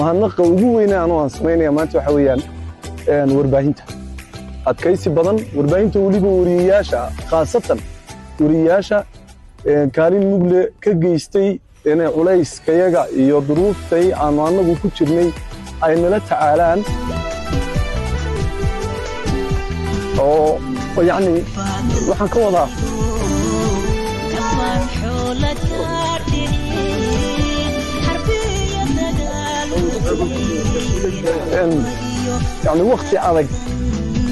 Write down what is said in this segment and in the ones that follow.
mahadnaqa ugu weyn aan sameynaya maanta waxa weeyaan warbaahinta adkaysi badan warbaahinta waliba wariyayaasha khaasatan wariyayaasha kaalin mugle ka geystay inay culayskayaga iyo duruuftay aan anagu ku jirnay ay nala tacaalaan oo yani waxaan ka wadaa يعني وقتي adag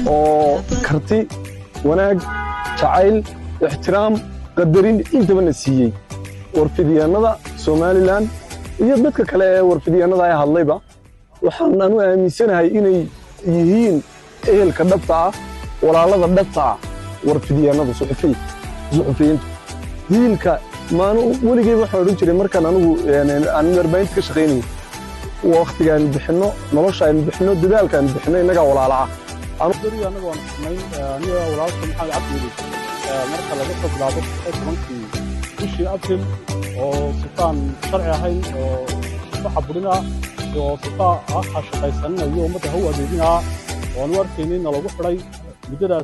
oo karti wanaag jacayl ixtiraam qadarin intaba na siiyay warfidiyaanada Soomaaliland iyo dadka kale ee warfidiyaanada ay hadlayba waxaan aanu aaminsanahay inay yihiin ehelka dhabta ah walaalada dhabta ah warfidiyaanada suxufiyiinta diilka maanu waligay waxaan oran jiray markaan anigu aan warbaahinta ka shaqeynay waqtigaan bixino nolosha aan bixino dadaalkaan bixino inaga walaalaha أنا أقدر أنا وأنا أنا ولاش من حاجة عبدي مرة لقيت بلاد ممكن وشي أكل أو سلطان شرعي هاي أو حبرنا أو سلطان أخش قيسنا اليوم متى هو بيجينا ونور كينين لو بحري بدنا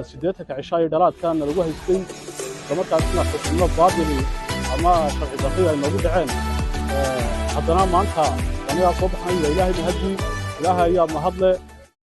سيدتها كعشاء دلات كان لو جه يسكن كمان كان اسمه حكومة بابلي أما شرعي دقيقة الموجود عين حضرنا معناتها أنا صبح إلهي بهدي إلهي يا مهضلة